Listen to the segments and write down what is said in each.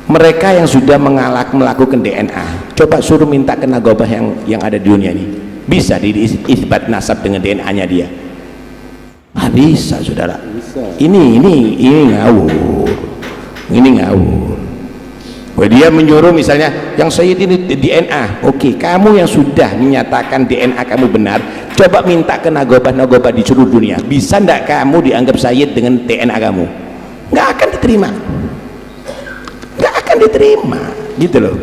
Mereka yang sudah melakukan DNA, coba suruh minta ke nagobah yang ada di dunia ini, bisa diisbat nasab dengan DNA-nya dia? Bisa saudara. Ini ngawur, ini ngawur. Dia menyuruh misalnya yang Sayyid ini DNA, oke, kamu yang sudah menyatakan DNA kamu benar, coba minta ke nagobah di seluruh dunia, bisa ndak kamu dianggap Sayyid dengan DNA kamu? Nggak akan diterima, nggak akan diterima, gitu loh.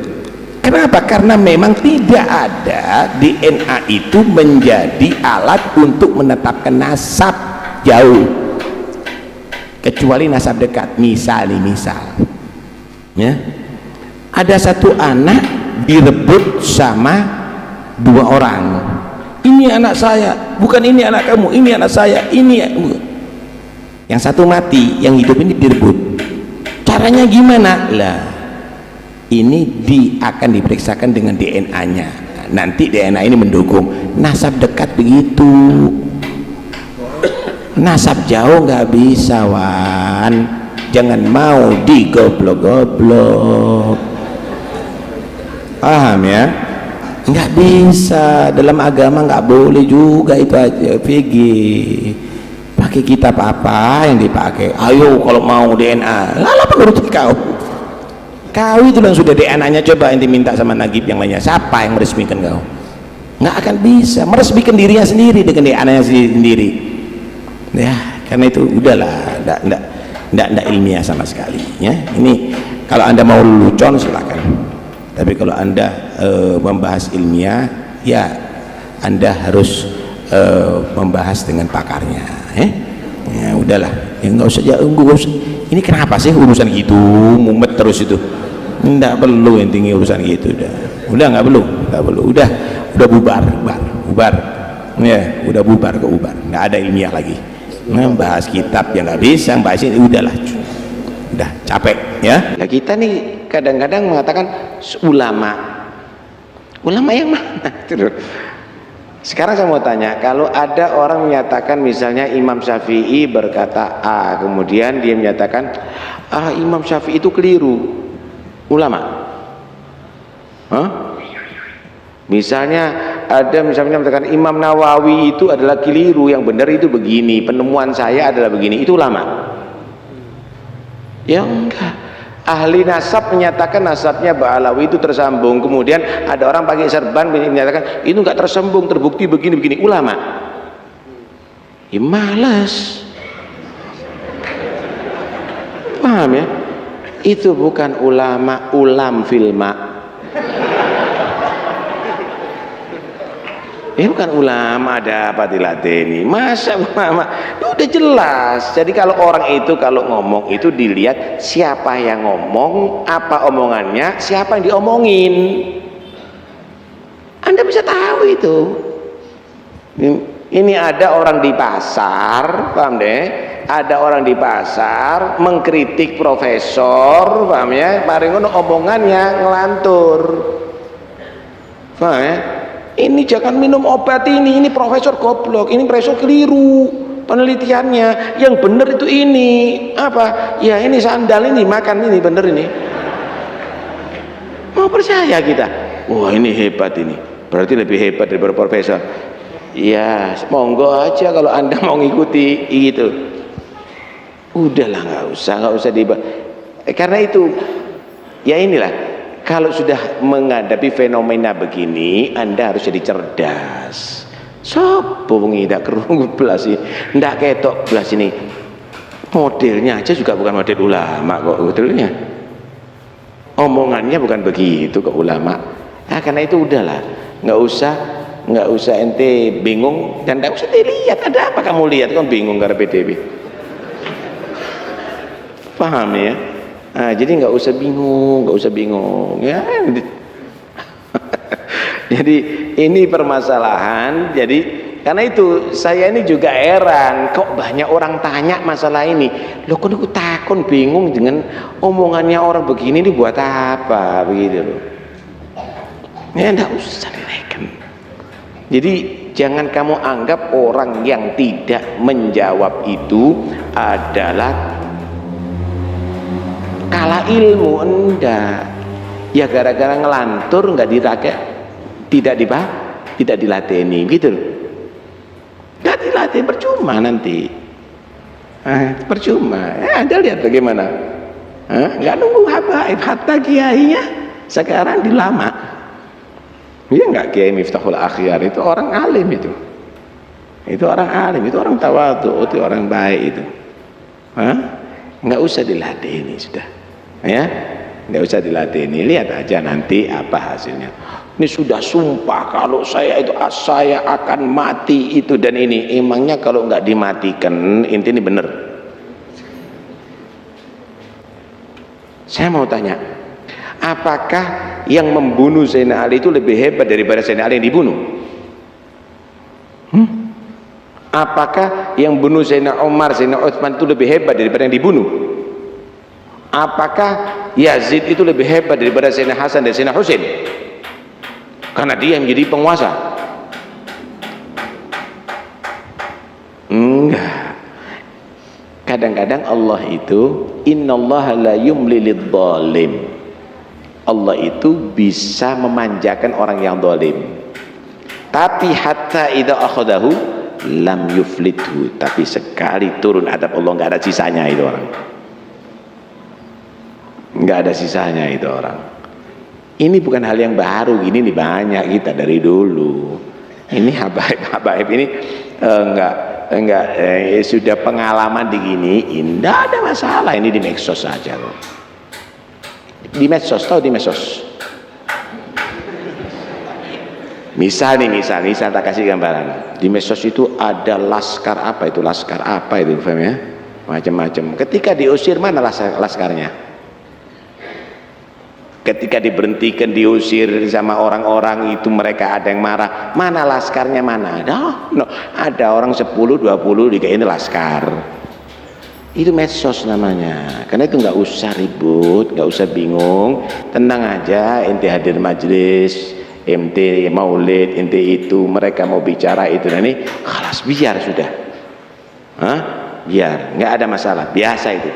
Kenapa? Karena memang tidak ada DNA itu menjadi alat untuk menetapkan nasab jauh, kecuali nasab dekat. Misal ya, ada satu anak direbut sama dua orang, ini anak saya, bukan ini anak kamu, ini anak saya, ini yang satu mati, yang hidup ini direbut. Caranya gimana lah? Ini akan diperiksakan dengan DNA-nya, nanti DNA ini mendukung. Nasab dekat begitu, nasab jauh nggak bisa, Wan. Jangan mau digoblok-goblok, paham ya? Nggak bisa, dalam agama nggak boleh juga itu aja. VG pakai kitab apa yang dipakai? Ayo kalau mau DNA, lala menurut kau itu yang sudah DNA-nya, coba yang diminta sama Nagib yang lainnya, siapa yang meresmikan kau? Nggak akan bisa meresmikan dirinya sendiri dengan DNA-nya sendiri ya. Karena itu udahlah, nggak ilmiah sama sekali ya. Ini kalau anda mau lelucon silakan, tapi kalau anda membahas ilmiah ya anda harus membahas dengan pakarnya ya. Udahlah ya, nggak usah. Ini kenapa sih urusan gitu mumet terus itu? Nggak perlu intinya urusan gitu, udah nggak perlu, udah bubar ya, udah bubar kok, nggak ada ilmiah lagi. Bahas kitab yang nggak bisa, bahas ini udahlah, udah capek ya. Nah, kita nih kadang-kadang mengatakan ulama yang mana? Sekarang saya mau tanya, kalau ada orang menyatakan misalnya Imam Syafi'i berkata A, kemudian dia menyatakan Imam Syafi'i itu keliru, ulama? Misalnya ada misalnya mengatakan Imam Nawawi itu adalah keliru, yang benar itu begini, penemuan saya adalah begini, itu ulama? Ya enggak. Ahli nasab menyatakan nasabnya Ba'alawi itu tersambung, kemudian ada orang pakai serban menyatakan itu enggak tersambung, terbukti begini-begini, ulama? Ya malas, paham ya? Itu bukan ulama, ulam filma. Ini bukan ulama, ada apa dilateni, masa ulama? Udah jelas. Jadi kalau orang itu kalau ngomong itu dilihat siapa yang ngomong, apa omongannya, siapa yang diomongin. Anda bisa tahu itu. Ini ada orang di pasar, paham deh? Ada orang di pasar mengkritik profesor, paham ya? Mari ngono omongannya ngelantur, paham ya? Ini jangan minum obat ini profesor goblok, ini profesor keliru penelitiannya, yang benar itu ini apa ya, ini sandal ini makan ini bener, ini mau percaya kita? Wah ini hebat, ini berarti lebih hebat daripada profesor. Ya monggo aja kalau anda mau ngikuti gitu, udahlah nggak usah karena itu ya. Inilah, kalau sudah menghadapi fenomena begini, anda harus jadi cerdas. Sopo wengi ndak kerungu belas ini, ndak ketok belas ini. Modelnya aja juga bukan model ulama kok, betulnya. Omongannya bukan begitu kok ulama. Nah, karena itu udahlah, nggak usah ente bingung dan nggak usah dilihat. Ada apa kamu lihat kan bingung karena PDB? Paham ya? Nah, jadi nggak usah bingung ya. Jadi ini permasalahan. Jadi karena itu saya ini juga heran, kok banyak orang tanya masalah ini. Loh kok aku takon bingung dengan omongannya orang begini, ini buat apa begitu loh. Ya enggak usah direken. Jadi jangan kamu anggap orang yang tidak menjawab itu adalah kalah ilmu enggak, ya gara-gara ngelantur nggak dirakai, tidak dilateni gitu loh, nggak dilatih, percuma nanti. Percuma. Anda lihat bagaimana, nggak nunggu habaib, hatta kiainya sekarang dilama. Iya nggak, Kiai Miftahul Akhyar itu orang alim, itu orang alim, itu orang tawadhu, itu orang baik itu. Nggak usah diladeni sudah, ya, nggak usah diladeni. Lihat aja nanti apa hasilnya. Ini sudah sumpah kalau saya akan mati itu dan ini. Emangnya kalau nggak dimatikan, ini bener. Saya mau tanya, apakah yang membunuh Sayyidina Ali itu lebih hebat daripada Sayyidina Ali yang dibunuh? Apakah yang bunuh Sayyidina Umar, Sayyidina Utsman itu lebih hebat daripada yang dibunuh? Apakah Yazid itu lebih hebat daripada Sayyidina Hasan dan Sayyidina Husain? Karena dia yang menjadi penguasa? Enggak. Kadang-kadang Allah itu, innallaha la yumli lidzalim. Allah itu bisa memanjakan orang yang zalim. Tapi hatta idza akhadahu lam yuflithu, tapi sekali turun adab Allah nggak ada sisanya itu orang, nggak ada sisanya itu orang. Ini bukan hal yang baru, gini nih banyak kita dari dulu. Ini habaib ini enggak sudah pengalaman diginiin, nggak ada masalah. Ini di medsos saja loh, di medsos, tahu di medsos. Misal tak kasih gambaran. Di medsos itu ada laskar apa itu, paham ya? Macam-macam. Ketika diusir, mana laskarnya? Ketika diberhentikan, diusir sama orang-orang itu, mereka ada yang marah. Mana laskarnya, mana? Ada orang 10-20 dikaini laskar. Itu medsos namanya. Karena itu nggak usah ribut, nggak usah bingung. Tenang aja, ente hadir majelis, ente maulid, ente itu, mereka mau bicara itu, dan ini khalas, biar sudah, biar, nggak ada masalah, biasa itu.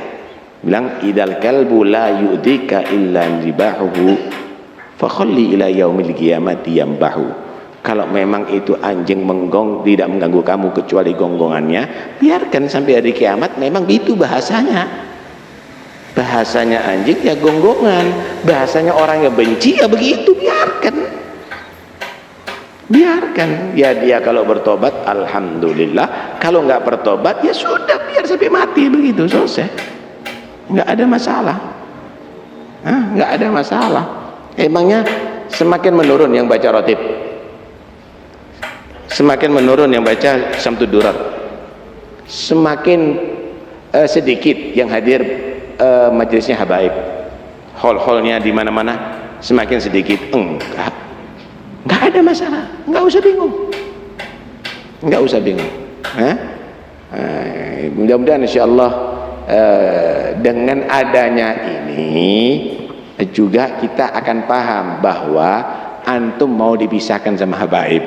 Bilang idal kalbu la yu'dika illa ribahuhu fakhalli ila yaumil qiyamati yambahu. Kalau memang itu anjing menggong tidak mengganggu kamu kecuali gonggongannya, biarkan sampai hari kiamat. Memang itu bahasanya anjing ya gonggongan, bahasanya orang yang benci ya begitu, biarkan ya. Dia kalau bertobat alhamdulillah, kalau nggak bertobat ya sudah, biar sampai mati begitu, selesai, nggak ada masalah. Nggak ada masalah. Emangnya semakin menurun yang baca rotib, semakin menurun yang baca Syamtud Durar, semakin sedikit yang hadir majelisnya habaib, hall-hallnya di mana-mana semakin sedikit. Nggak ada masalah, nggak usah bingung. Mudah-mudahan insyaallah dengan adanya ini juga kita akan paham bahwa antum mau dipisahkan sama habaib.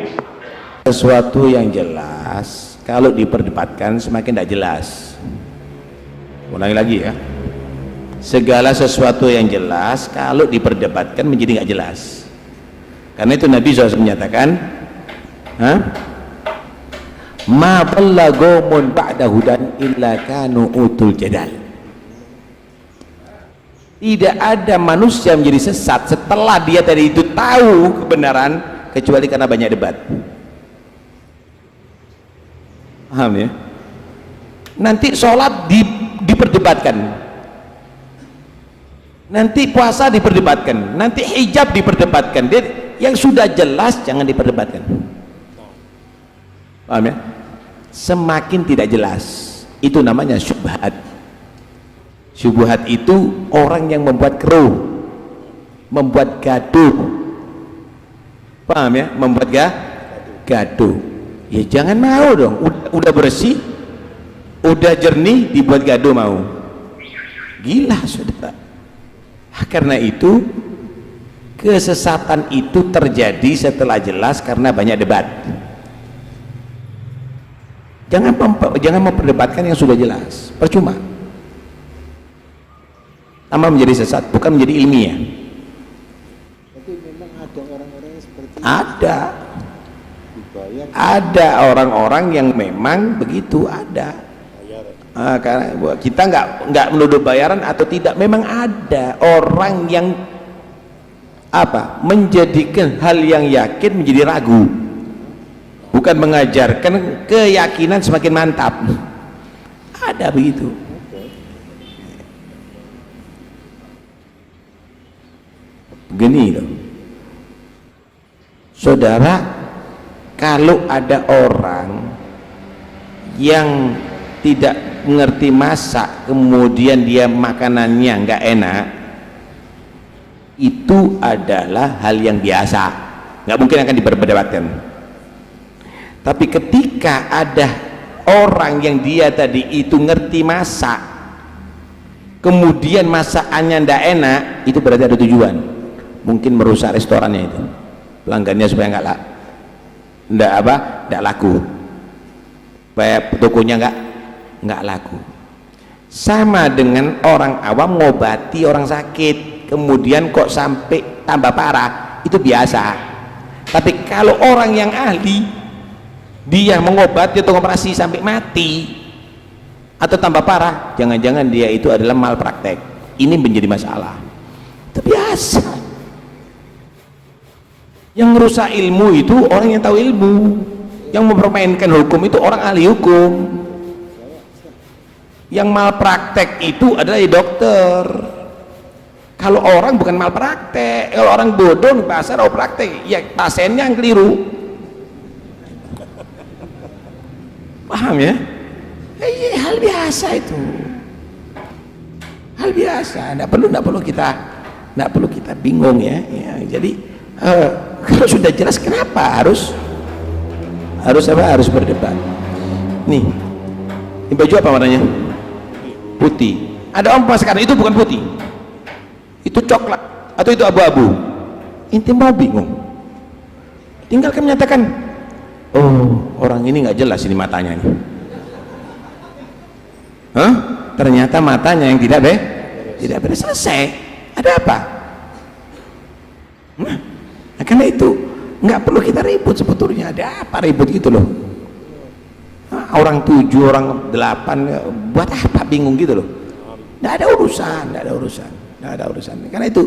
Sesuatu yang jelas kalau diperdebatkan semakin tidak jelas. Ulangi lagi ya, segala sesuatu yang jelas kalau diperdebatkan menjadi nggak jelas. Karena itu Nabi SAW menyatakan, ma dhalla qaumun ba'da hudan illa kanu utul jadal. Tidak ada manusia menjadi sesat setelah dia tadi itu tahu kebenaran, kecuali karena banyak debat. Paham ya? Nanti sholat diperdebatkan, nanti puasa diperdebatkan, nanti hijab diperdebatkan. Yang sudah jelas jangan diperdebatkan. Paham ya? Semakin tidak jelas, itu namanya syubhat. Syubhat itu orang yang membuat keruh, membuat gaduh. Paham ya? Membuat gaduh. Ya jangan mau dong, udah bersih, udah jernih, dibuat gaduh mau. Gila saudara. Karena itu kesesatan itu terjadi setelah jelas karena banyak debat. Jangan memperdebatkan yang sudah jelas, percuma. tambah menjadi sesat, bukan menjadi ilmiah. Tapi memang ada orang-orang yang seperti Ada, dibayar ada orang-orang yang memang begitu, ada. Karena kita nggak menuduh bayaran atau tidak, memang ada orang yang menjadikan hal yang yakin menjadi ragu, bukan mengajarkan keyakinan semakin mantap. Ada begitu. Begini loh, saudara, kalau ada orang yang tidak mengerti masak kemudian dia makanannya nggak enak, itu adalah hal yang biasa, nggak mungkin akan diperdebatkan. Tapi ketika ada orang yang dia tadi itu ngerti masak kemudian masakannya ndak enak, itu berarti ada tujuan, mungkin merusak restorannya itu, pelanggannya supaya ndak laku, supaya tokonya nggak laku. Sama dengan orang awam ngobati orang sakit kemudian kok sampai tambah parah, itu biasa. Tapi kalau orang yang ahli, dia mengobati atau operasi sampai mati atau tambah parah, jangan-jangan dia itu adalah malpraktek. Ini menjadi masalah. Itu biasa. Yang merusak ilmu itu orang yang tahu ilmu, yang mempermainkan hukum itu orang ahli hukum. Yang malpraktek itu adalah dokter. Kalau orang bukan malpraktek, kalau orang bodoh di pasar mau praktek, ya pasiennya yang keliru. Paham ya? Hal biasa itu, hal biasa. Nggak perlu kita bingung ya. Jadi kalau sudah jelas, kenapa harus berdebat? Nih, ini baju apa warnanya? Putih. Ada orang sekarang itu bukan putih, itu coklat atau itu abu-abu. Inti mau bingung, tinggal kan menyatakan, oh orang ini nggak jelas ini matanya ini. Ternyata matanya yang tidak beres, selesai. Ada apa? Nah, karena itu nggak perlu kita ribut sebetulnya. Ada apa ribut gitu loh? Orang 7, orang 8, buat apa bingung gitu loh? Nggak ada urusan. Karena itu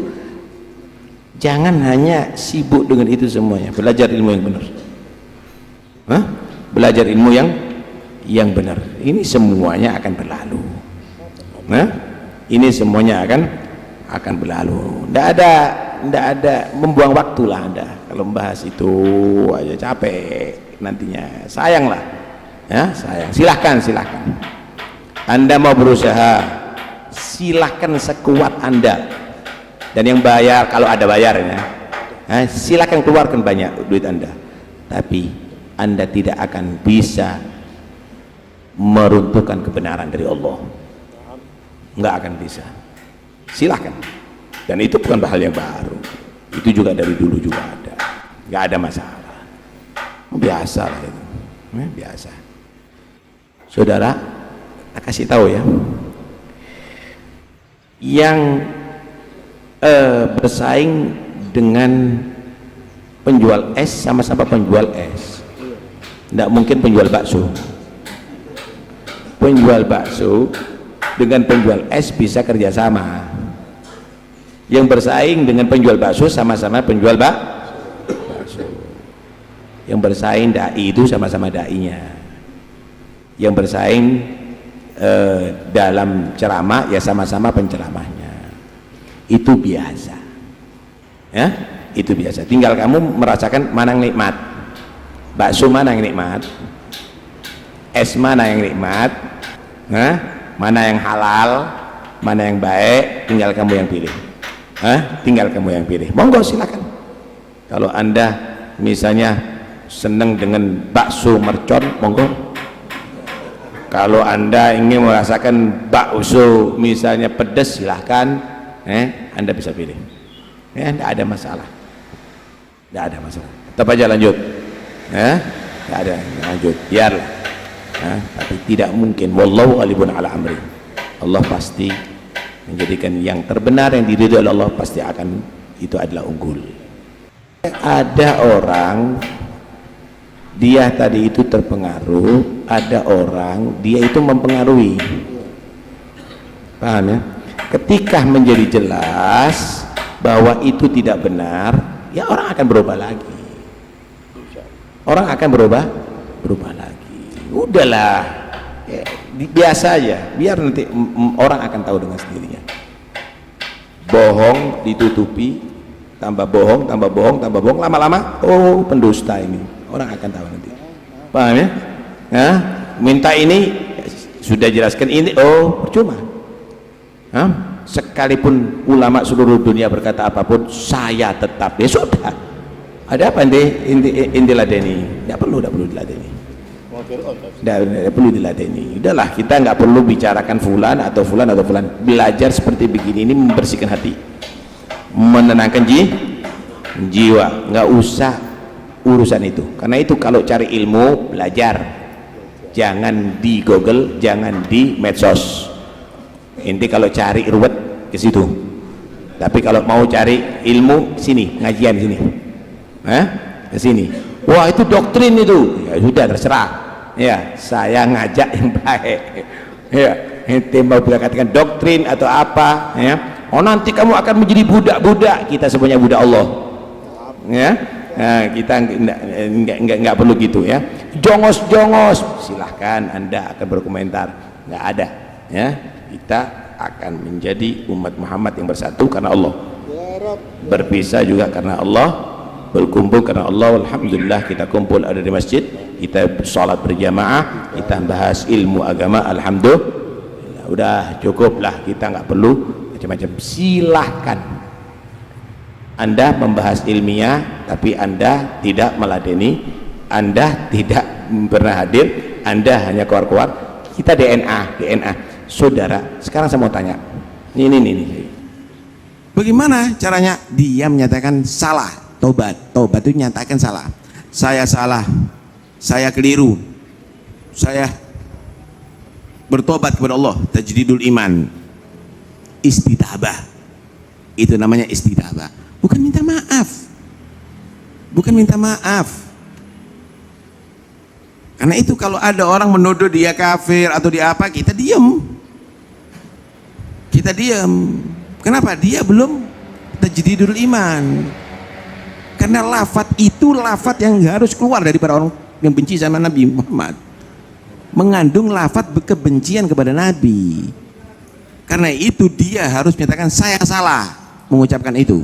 jangan hanya sibuk dengan itu semuanya. Belajar ilmu yang benar. Belajar ilmu yang benar. Ini semuanya akan berlalu. Ini semuanya akan berlalu. Nggak ada membuang waktu lah Anda kalau membahas itu aja, capek nantinya, sayang lah ya, sayang. Silahkan Anda mau berusaha, silahkan sekuat Anda, dan yang bayar kalau ada bayarnya, silahkan keluarkan banyak duit Anda, tapi Anda tidak akan bisa meruntuhkan kebenaran dari Allah, nggak akan bisa. Silahkan, dan itu bukan hal yang baru, itu juga dari dulu juga ada, nggak ada masalah, biasa lah itu, biasa. Saudara, saya kasih tahu ya, yang bersaing dengan penjual es, sama-sama penjual es, nggak mungkin penjual bakso. Penjual bakso dengan penjual es bisa kerjasama. Yang bersaing dengan penjual bakso sama-sama penjual bakso. Yang bersaing dai itu sama-sama dainya. Yang bersaing dalam ceramah ya sama-sama penceramahnya. Itu biasa. Ya, itu biasa. Tinggal kamu merasakan mana yang nikmat. Bakso mana yang nikmat? Es mana yang nikmat? Mana yang halal, mana yang baik, tinggal kamu yang pilih. Tinggal kamu yang pilih. Monggo silakan. Kalau Anda misalnya senang dengan bakso mercon, monggo. Kalau Anda ingin merasakan bakso misalnya pedas, silahkan. Anda bisa pilih. Tidak ada masalah. Tidak ada masalah. Tetap aja lanjut. Tidak ada, lanjut. Biarlah. Tapi tidak mungkin, wallahu ghalibun ala amri, Allah pasti menjadikan yang terbenar yang diridhoi oleh Allah pasti akan itu adalah unggul. Ada orang dia tadi itu terpengaruh, ada orang dia itu mempengaruhi, paham ya? Ketika menjadi jelas bahwa itu tidak benar, ya orang akan berubah lagi, orang akan berubah lagi. Udahlah ya, biasa aja, biar nanti orang akan tahu dengan sendirinya. Bohong ditutupi, tambah bohong, lama-lama oh pendusta ini, orang akan tahu nanti, paham ya? Nah, minta ini sudah jelaskan ini, oh percuma. Sekalipun ulama seluruh dunia berkata apapun, saya tetap, ya sudah. Ada apa inti ladeni? Tidak perlu diladeni. Tidak perlu diladeni. Udahlah, kita nggak perlu bicarakan fulan atau fulan. Belajar seperti begini ini membersihkan hati, menenangkan jiwa. Nggak usah urusan itu. Karena itu kalau cari ilmu, belajar. Jangan di Google, jangan di medsos. Inti kalau cari ruwet ke situ. Tapi kalau mau cari ilmu, sini, ngajian sini. Ke sini. Wah, itu doktrin itu. Ya sudah, terserah. Ya, saya ngajak yang baik. Ya, ente mau katakan doktrin atau apa, ya. Oh, nanti kamu akan menjadi budak-budak. Kita semuanya budak Allah. Ya. Nah, kita enggak perlu gitu ya. Jongos silahkan Anda akan berkomentar, nggak ada ya. Kita akan menjadi umat Muhammad yang bersatu karena Allah, berpisah juga karena Allah, berkumpul karena Allah. Alhamdulillah kita kumpul ada di masjid, kita sholat berjamaah, kita bahas ilmu agama. Alhamdulillah, udah cukuplah, kita nggak perlu macam-macam. Silahkan Anda membahas ilmiah, tapi Anda tidak meladeni, Anda tidak pernah hadir, Anda hanya keluar-keluar. Kita DNA. Saudara, sekarang saya mau tanya, ini. Bagaimana caranya dia menyatakan salah? Tobat itu nyatakan salah. Saya salah, saya keliru, saya bertobat kepada Allah. Tajdidul iman, istitabah, itu namanya istitabah. Bukan minta maaf. Karena itu kalau ada orang menuduh dia kafir atau dia apa, kita diam. Kenapa? Dia belum tajdidul iman. Karena lafaz itu lafaz yang harus keluar dari para orang yang benci sama Nabi Muhammad, mengandung lafaz kebencian kepada Nabi. Karena itu dia harus menyatakan saya salah mengucapkan itu.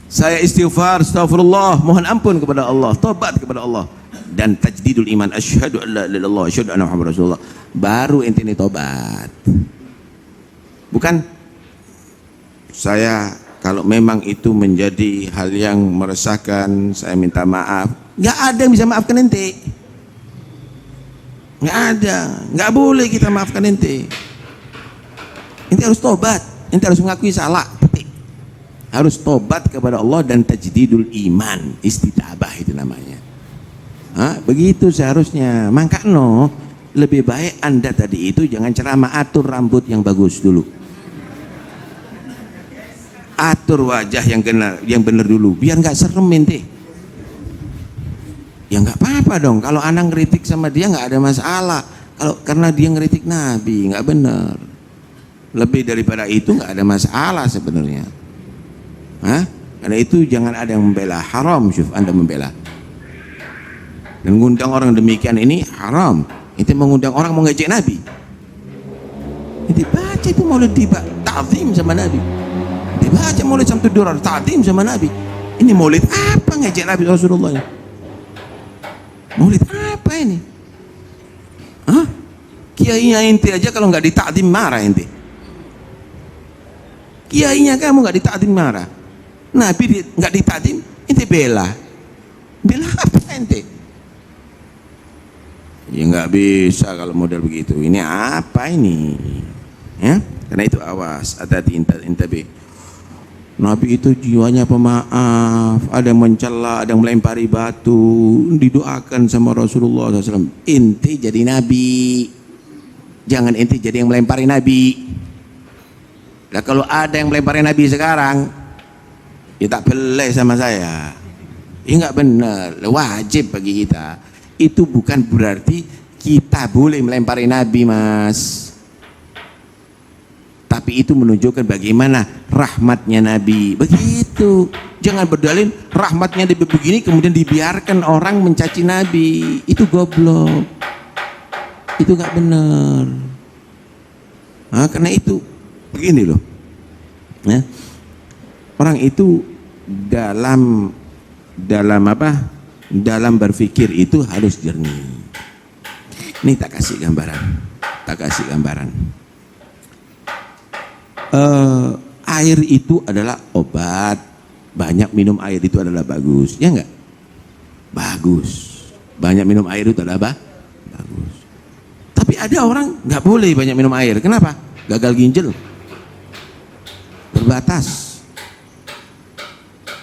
Saya istighfar, astagfirullah, mohon ampun kepada Allah, tobat kepada Allah, dan tajdidul iman, asyhadu an la ilaha illallah, asyhadu anna muhammadar rasulullah. Baru ente ini tobat. Bukan saya kalau memang itu menjadi hal yang meresahkan, saya minta maaf. Nggak ada yang bisa maafkan ente. Nggak ada, nggak boleh kita maafkan ente. Ente harus tobat, ente harus mengakui salah. Harus tobat kepada Allah dan tajdidul iman, istitabah itu namanya. Begitu seharusnya. Makanya lebih baik Anda tadi itu jangan ceramah, atur rambut yang bagus dulu, atur wajah yang benar dulu, biar nggak serem ente. Ya nggak apa-apa dong kalau anak ngeritik sama dia, nggak ada masalah. Kalau karena dia ngeritik Nabi nggak benar, lebih daripada itu nggak ada masalah sebenarnya. Karena itu jangan ada yang membela, haram syuf Anda membela dan mengundang orang demikian, ini haram. Itu mengundang orang mau ngejek Nabi. Itu baca itu maulid tiba ta'zim sama Nabi, dibaca maulid Samsul Durar ta'zim sama Nabi. Ini maulid apa ngejek Nabi Rasulullah? Maulid apa ini? Kiainya inti aja kalau nggak ditakdim marah inti. Kiainya kamu nggak ditakdim marah. Nabi nggak ditakdim, inti bela apa ente? Ya nggak bisa kalau model begitu. Ini apa ini? Ya, karena itu awas, hati-hati, intabe. Nabi itu jiwanya pemaaf, ada yang mencela, ada yang melempari batu, didoakan sama Rasulullah SAW. Inti jadi Nabi, jangan inti jadi yang melempari Nabi. Nah kalau ada yang melemparin Nabi sekarang, ya tak boleh sama saya. Ini nggak benar, wajib bagi kita. Itu bukan berarti kita boleh melempari Nabi, Mas. Tapi itu menunjukkan bagaimana rahmatnya Nabi. Begitu. Jangan berdalil rahmatnya Nabi begini kemudian dibiarkan orang mencaci Nabi. Itu goblok. Itu nggak benar. Nah, karena itu begini loh. Ya. Orang itu dalam apa? Dalam berpikir itu harus jernih. Ini tak kasih gambaran. Air itu adalah obat. Banyak minum air itu adalah bagus, ya enggak? Bagus. Banyak minum air itu adalah bagus. Tapi ada orang nggak boleh banyak minum air. Kenapa? Gagal ginjal, terbatas,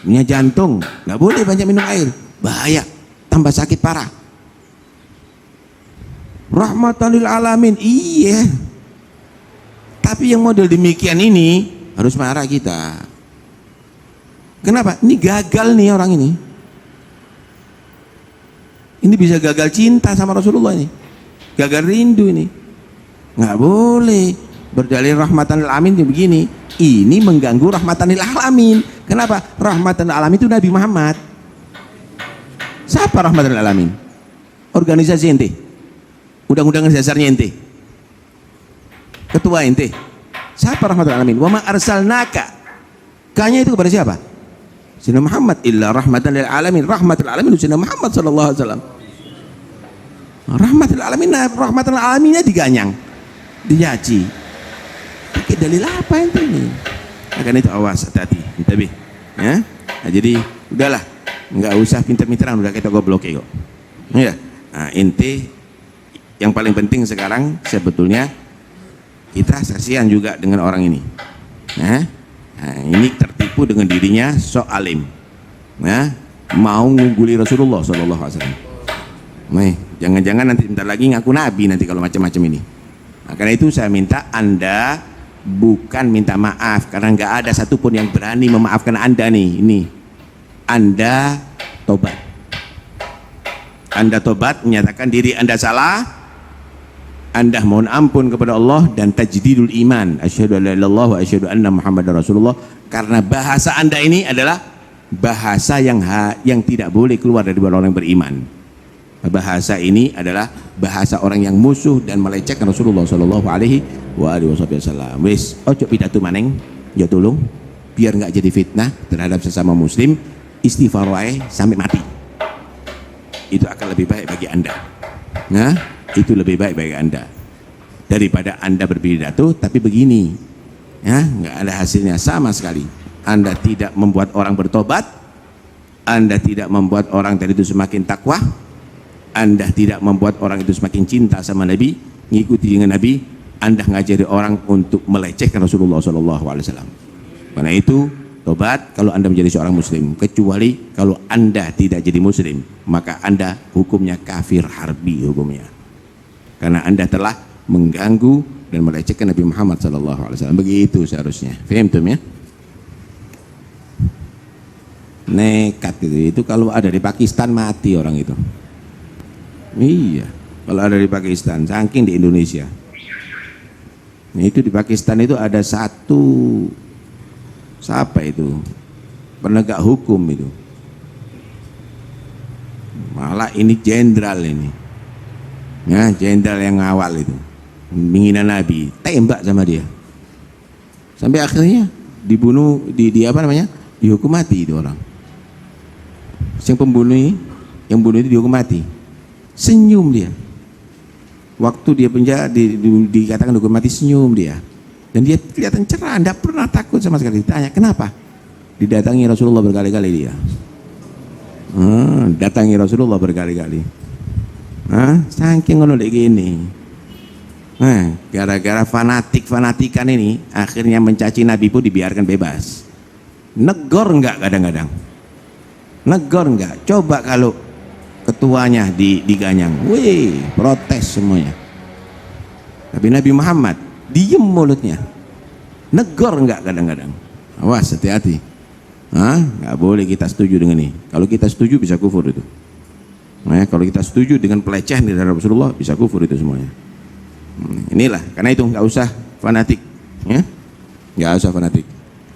punya jantung, nggak boleh banyak minum air, bahaya, tambah sakit parah. Rahmatan lil alamin, iya. Tapi yang model demikian ini harus marah kita. Kenapa? Ini gagal nih orang ini. Ini bisa gagal cinta sama Rasulullah ini. Gagal rindu ini. Nggak boleh berdalil rahmatan lil alamin begini. Ini mengganggu rahmatan lil alamin. Kenapa? Rahmatan lil alamin itu Nabi Muhammad. Siapa rahmatan lil alamin? Organisasi ente. Undang-undangan dasarnya ente. Ketua ente. Siapa rahmatan lil alamin? Wa ma arsalnaka. Kanya itu kepada siapa? Sayyidina Muhammad illa rahmatan lil alamin. Rahmatul alamin Sayyidina Muhammad sallallahu alaihi wasallam. Rahmatul alamin, rahmatul alaminnya diganyang, dijaji. Pakai dalil apa ente ini? Akan itu awas, hati-hati, intabih. Ya. Nah, jadi udahlah, nggak usah pintar-pintaran, udah kita goblok kok. Ya. Nah, ente yang paling penting sekarang sebetulnya kita saksian juga dengan orang ini. Nah, ini tertipu dengan dirinya sok alim, ya, mau ngungguli Rasulullah Sallallahu Alaihi Wasallam. Nih, jangan-jangan nanti bentar lagi ngaku Nabi nanti kalau macam-macam ini. Nah, karena itu saya minta Anda bukan minta maaf karena nggak ada satupun yang berani memaafkan Anda nih. Ini Anda tobat. Anda tobat, menyatakan diri Anda salah. Anda mohon ampun kepada Allah dan tajdidul iman. Asyhadu an la ilaha illallah wa asyhadu anna Muhammadar Rasulullah. Karena bahasa Anda ini adalah bahasa yang tidak boleh keluar dari orang yang beriman. Bahasa ini adalah bahasa orang yang musuh dan melecehkan Rasulullah sallallahu alaihi wasallam. Wis, ojo pidato maneng, ya tolong biar nggak jadi fitnah terhadap sesama muslim. Istighfar wae sampai mati. Itu akan lebih baik bagi Anda. Nah, itu lebih baik bagi Anda daripada Anda berpidato tapi begini, ya, nggak ada hasilnya sama sekali. Anda tidak membuat orang bertobat, Anda tidak membuat orang tadi itu semakin takwa, Anda tidak membuat orang itu semakin cinta sama Nabi, ngikuti dengan Nabi. Anda ngajari orang untuk melecehkan Rasulullah SAW. Karena itu tobat kalau Anda menjadi seorang muslim, kecuali kalau Anda tidak jadi muslim, maka Anda hukumnya kafir harbi hukumnya. Karena Anda telah mengganggu dan melecehkan Nabi Muhammad SAW. Begitu seharusnya. Faham tuh ya? Nekat itu kalau ada di Pakistan mati orang itu. Iya, kalau ada di Pakistan, saking di Indonesia. Nah, itu di Pakistan itu ada satu, siapa itu? Penegak hukum itu. Malah ini jenderal ini. Ya, jenderal yang ngawal itu menghina Nabi, tembak sama dia sampai akhirnya dibunuh, di apa namanya, dihukum mati itu orang. Yang pembunuh ini, yang bunuh itu dihukum mati. Senyum dia waktu dia penjara, dikatakan hukum mati, senyum dia dan dia kelihatan cerah, tidak pernah takut sama sekali. Ditanya kenapa, didatangi Rasulullah berkali-kali dia. Datangi Rasulullah berkali-kali. Saking ngono lek gini. Gara-gara fanatikan ini akhirnya mencaci Nabi pun dibiarkan bebas. Negor enggak kadang-kadang? Negor enggak? Coba kalau ketuanya diganyang, wih, protes semuanya. Tapi Nabi Muhammad diem mulutnya. Negor enggak kadang-kadang. Awas, hati-hati. Nggak boleh kita setuju dengan ini. Kalau kita setuju bisa kufur itu. Nah, kalau kita setuju dengan pelecehan terhadap Rasulullah bisa kufur itu semuanya. Inilah, karena itu nggak usah fanatik, ya, nggak usah fanatik.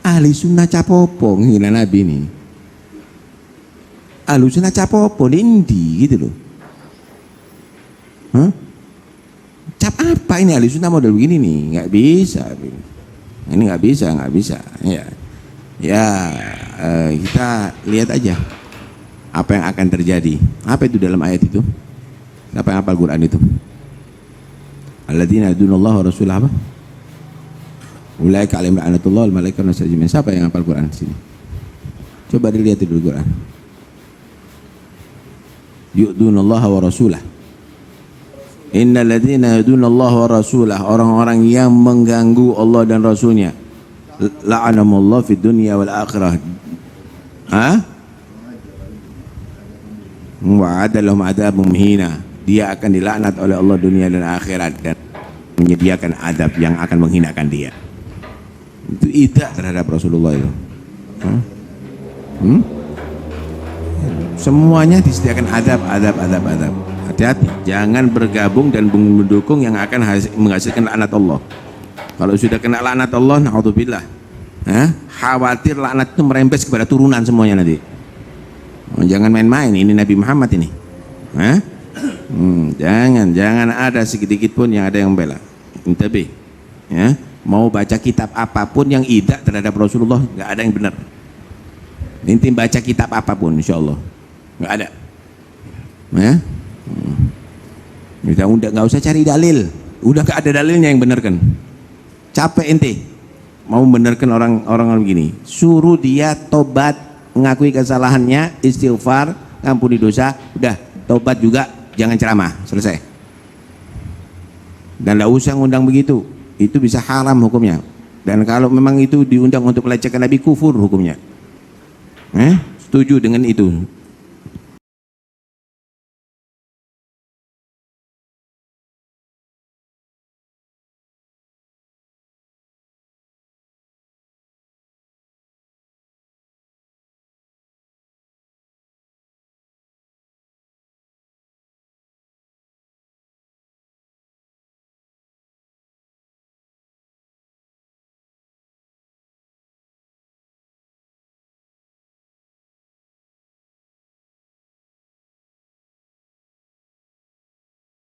Ahli sunnah capopo ngina Nabi ini. Ahli sunnah capopo indi gitu loh. Cap apa ini ahli sunnah model begini nih? Nggak bisa. Ini nggak bisa. Kita lihat aja apa yang akan terjadi. Apa itu dalam ayat itu? Siapa yang hafal Quran itu? Alladzina yadunallaha wa rasulahu apa? Ulaika alaihim la'natullah wal malaikatu wan nasajimin. Siapa yang hafal Quran di sini? Coba dilihat dulu Quran. Yu'dunallaha wa rasulahu. Innal ladzina yadunallaha wa rasulahu, orang-orang yang mengganggu Allah dan Rasulnya, la'anahumullah fid dunya wal akhirah. Wa'ada lahum adzabun muhina. Dia akan dilaknat oleh Allah dunia dan akhirat dan menyediakan adab yang akan menghinakan dia. Itu idak terhadap Rasulullah itu. Semuanya disediakan adab. Hati-hati, jangan bergabung dan mendukung yang akan menghasilkan laknat Allah. Kalau sudah kena laknat Allah, na'udzubillah, khawatir laknat itu merembes kepada turunan semuanya nanti. Jangan main-main, ini Nabi Muhammad ini. Jangan ada sedikit pun yang ada yang membela. Intabe, ya, mau baca kitab apapun yang idak terhadap Rasulullah nggak ada yang benar. Inti baca kitab apapun, insya Allah nggak ada. Ya, udah nggak usah cari dalil, udah nggak ada dalilnya yang benarkan. Capek ente mau benarkan orang begini, suruh dia tobat, mengakui kesalahannya, istighfar, ngampuni dosa, udah tobat juga, jangan ceramah, selesai. Dan tidak usah ngundang begitu, itu bisa haram hukumnya. Dan kalau memang itu diundang untuk melecehkan Nabi, kufur hukumnya. Setuju dengan itu.